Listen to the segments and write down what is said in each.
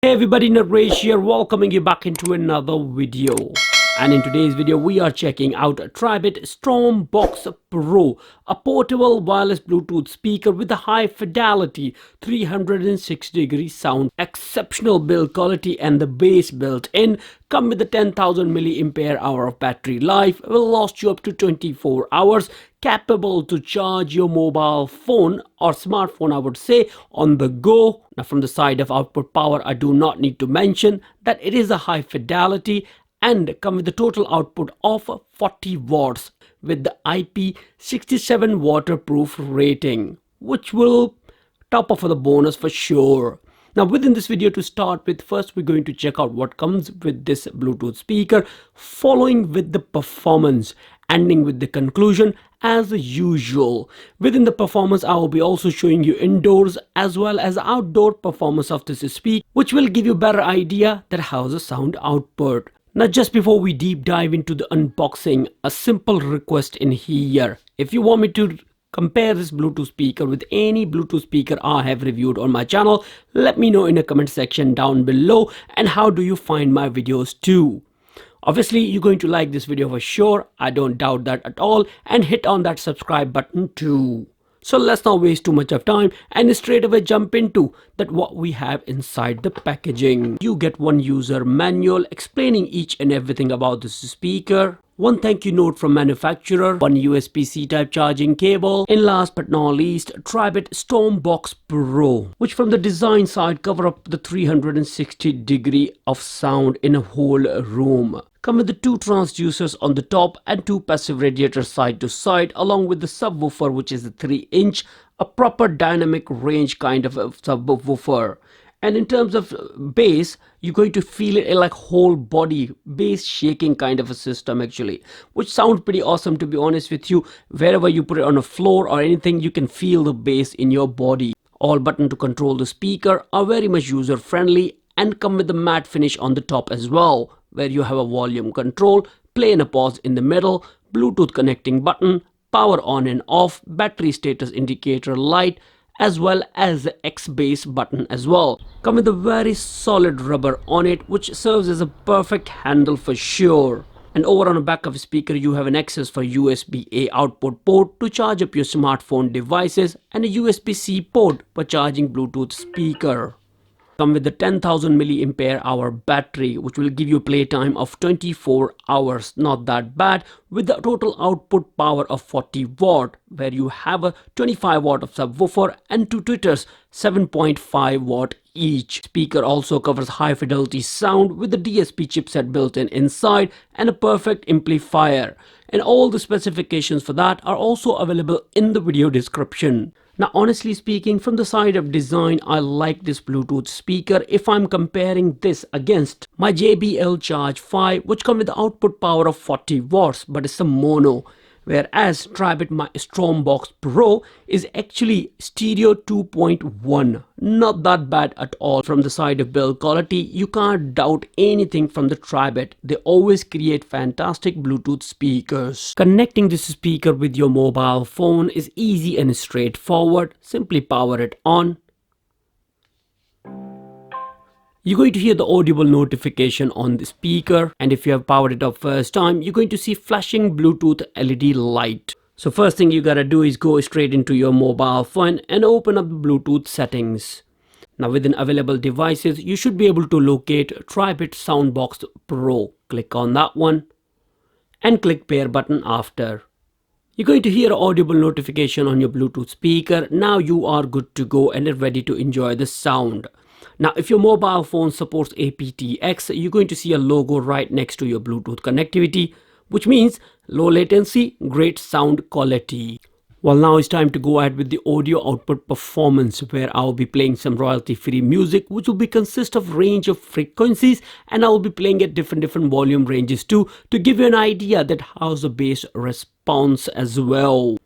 Hey everybody, Naresh here, welcoming you back into another video. And in today's video, we are checking out Tribit StormBox Pro, a portable wireless Bluetooth speaker with a high fidelity 360-degree sound, exceptional build quality, and the bass built in. Come with the 10,000 mAh of battery life, will last you up to 24 hours, capable to charge your mobile phone or smartphone, I would say, on the go. Now, from the side of output power, I do not need to mention that it is a high fidelity and come with a total output of 40 watts with the IP67 waterproof rating, which will top off for the bonus for sure. Now, within this video, to start with, first we're going to check out what comes with this Bluetooth speaker, following with the performance, ending with the conclusion as usual. Within the performance, I will be also showing you indoors as well as outdoor performance of this speaker, which will give you a better idea that how's the sound output. Now, just before we deep dive into the unboxing, a simple request in here. If you want me to compare this Bluetooth speaker with any Bluetooth speaker I have reviewed on my channel, let me know in the comment section down below. And how do you find my videos too? Obviously, you're going to like this video for sure. I don't doubt that at all. And hit on that subscribe button too. So let's not waste too much of time and straight away jump into that what we have inside the packaging. You get one user manual explaining each and everything about this speaker, one thank you note from manufacturer, one USB-C type charging cable, and last but not least, Tribit StormBox Pro, which from the design side cover up the 360-degree of sound in a whole room. Come with the two transducers on the top and two passive radiators side to side, along with the subwoofer, which is a 3-inch, a proper dynamic range kind of a subwoofer. And in terms of bass, you're going to feel it like whole body bass shaking kind of a system actually, which sounds pretty awesome, to be honest with you. Wherever you put it on a floor or anything, you can feel the bass in your body. All buttons to control the speaker are very much user friendly and come with the matte finish on the top as well, where you have a volume control, play and a pause in the middle, Bluetooth connecting button, power on and off, battery status indicator light, as well as the X-base button as well. Come with a very solid rubber on it, which serves as a perfect handle for sure. And over on the back of the speaker, you have an access for USB-A output port to charge up your smartphone devices and a USB-C port for charging Bluetooth speaker. Come with the 10,000 mAh battery, which will give you a playtime of 24 hours. Not that bad, with the total output power of 40 watt, where you have a 25 watt of subwoofer and two tweeters, 7.5 watt each. Speaker also covers high fidelity sound with the DSP chipset built in inside and a perfect amplifier. And all the specifications for that are also available in the video description. Now, honestly speaking, from the side of design, I like this Bluetooth speaker if I'm comparing this against my JBL Charge 5, which comes with the output power of 40 watts, but it's a mono. Whereas Tribit StormBox Pro is actually stereo 2.1. Not that bad at all. From the side of build quality, you can't doubt anything from the Tribit. They always create fantastic Bluetooth speakers. Connecting this speaker with your mobile phone is easy and straightforward. Simply power it on. You're going to hear the audible notification on the speaker, and if you have powered it up first time, you're going to see flashing Bluetooth LED light. So first thing you gotta do is go straight into your mobile phone and open up the Bluetooth settings. Now, within available devices, you should be able to locate Tribit StormBox Pro. Click on that one and click pair button after. You're going to hear an audible notification on your Bluetooth speaker. Now you are good to go and are ready to enjoy the sound. Now, if your mobile phone supports aptX, you're going to see a logo right next to your Bluetooth connectivity, which means low latency, great sound quality. Well, now it's time to go ahead with the audio output performance, where I'll be playing some royalty-free music, which will consist of range of frequencies, and I'll be playing at different volume ranges too, to give you an idea that how's the bass response as well.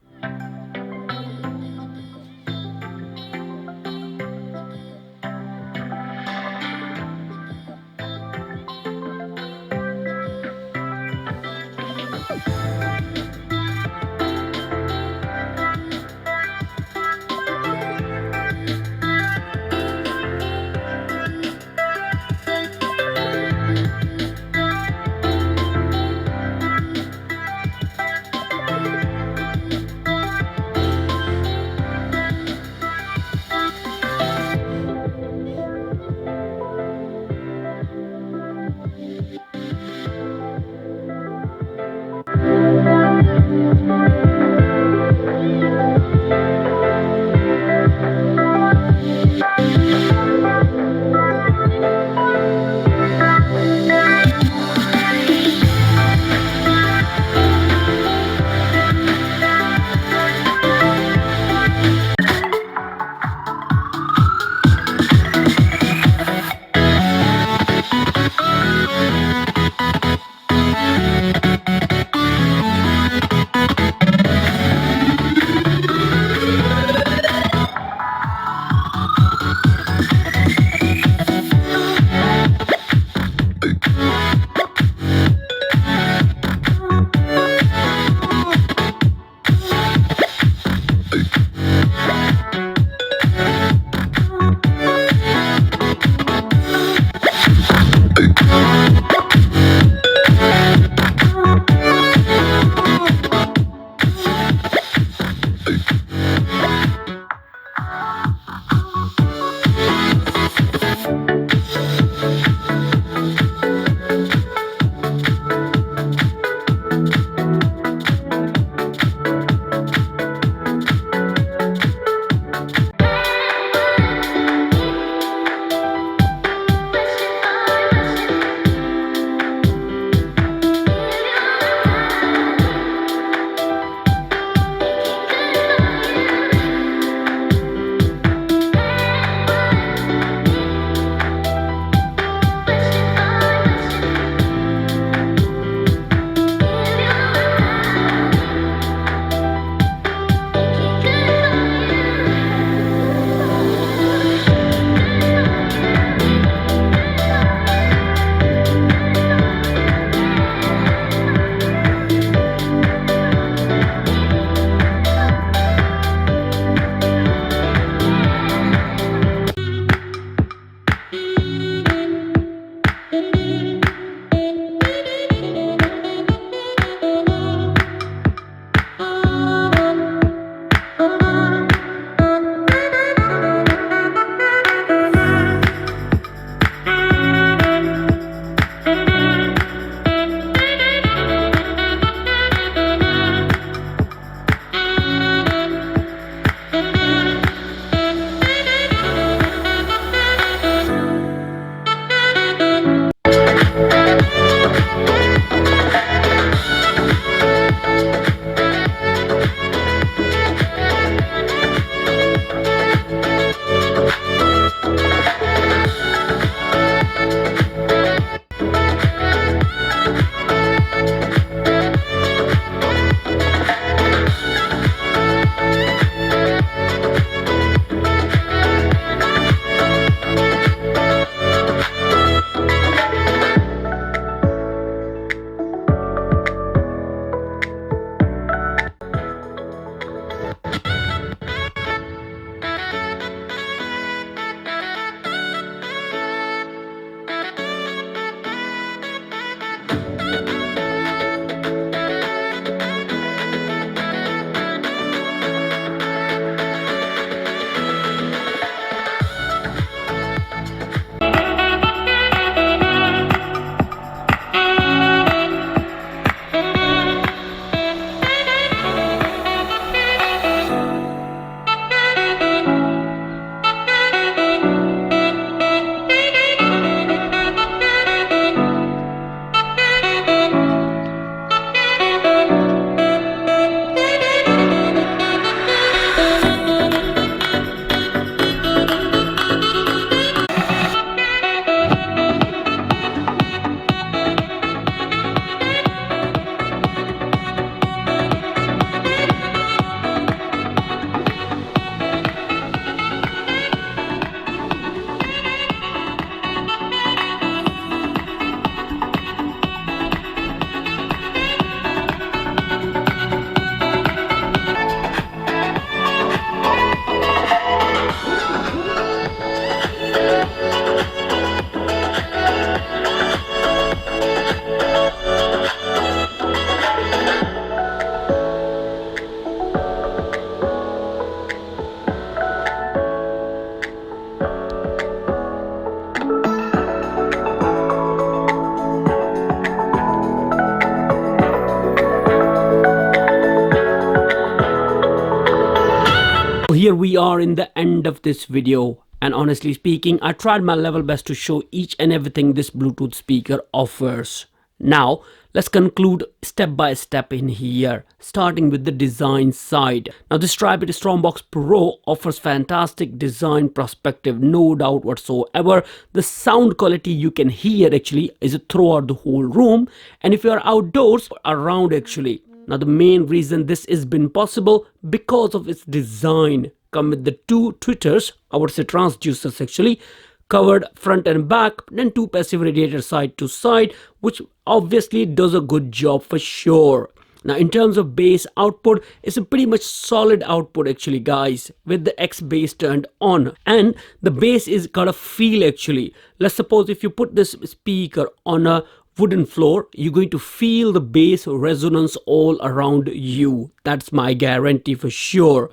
Here we are in the end of this video, and honestly speaking, I tried my level best to show each and everything this Bluetooth speaker offers. Now let's conclude step by step in here, starting with the design side. Now this Tribit StormBox Pro offers fantastic design perspective, no doubt whatsoever. The sound quality you can hear actually is throughout the whole room, and if you are outdoors, around actually. Now the main reason this has been possible because of its design. Come with the two tweeters, I would say transducers actually, covered front and back, then two passive radiators side to side, which obviously does a good job for sure. Now in terms of bass output, it's a pretty much solid output actually guys, with the X bass turned on, and the bass is got a feel actually. Let's suppose if you put this speaker on a wooden floor, you're going to feel the bass resonance all around you. That's my guarantee for sure.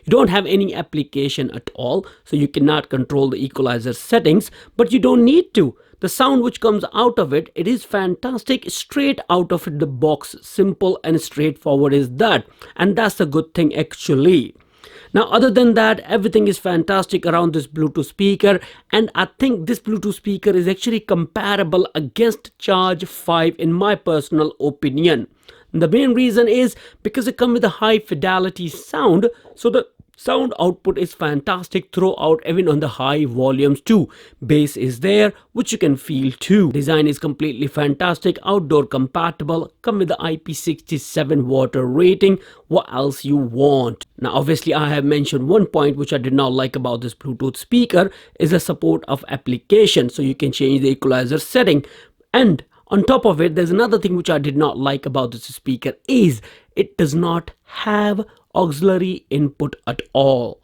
You don't have any application at all, so you cannot control the equalizer settings, but you don't need to. The sound which comes out of it, it is fantastic straight out of the box. Simple and straightforward is that, and that's a good thing actually. Now other than that, everything is fantastic around this Bluetooth speaker, and I think this Bluetooth speaker is actually comparable against Charge 5 in my personal opinion. The main reason is because it comes with a high fidelity sound, so the sound output is fantastic throughout, even on the high volumes too. Bass is there, which you can feel too. Design is completely fantastic, outdoor compatible, come with the IP67 water rating. What else you want? Now obviously I have mentioned one point which I did not like about this Bluetooth speaker is the support of application, so you can change the equalizer setting. And on top of it, there's another thing which I did not like about this speaker is it does not have auxiliary input at all.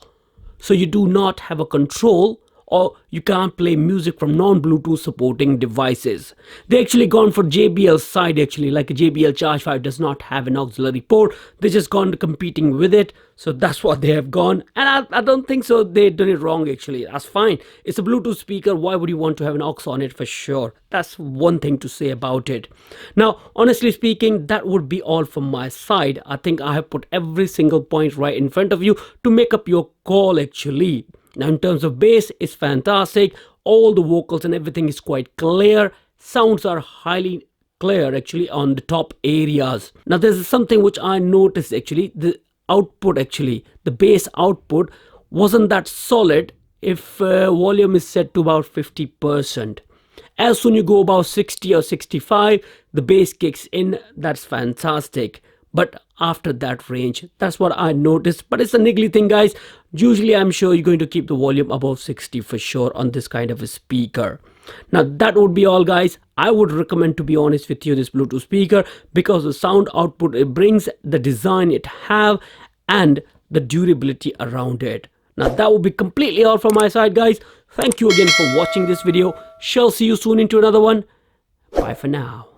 So you do not have a control, or you can't play music from non-Bluetooth supporting devices. They actually gone for JBL's side actually, like a JBL Charge 5 does not have an auxiliary port. They just gone competing with it. So that's what they have gone, and I don't think so they done it wrong actually. That's fine. It's a Bluetooth speaker. Why would you want to have an aux on it? For sure. That's one thing to say about it. Now honestly speaking, that would be all from my side. I think I have put every single point right in front of you to make up your call actually. Now in terms of bass, it's fantastic. All the vocals and everything is quite clear. Sounds are highly clear actually on the top areas. Now there's something which I noticed actually. The output actually, the bass output wasn't that solid if volume is set to about 50%. As soon you go about 60 or 65, the bass kicks in. That's fantastic. But after that range, that's what I noticed. But it's a niggly thing guys. Usually I'm sure you're going to keep the volume above 60 for sure on this kind of a speaker. Now that would be all guys. I would recommend, to be honest with you, this Bluetooth speaker because the sound output it brings, the design it have, and the durability around it. Now that would be completely all from my side guys. Thank you again for watching this video. Shall see you soon into another one. Bye for now.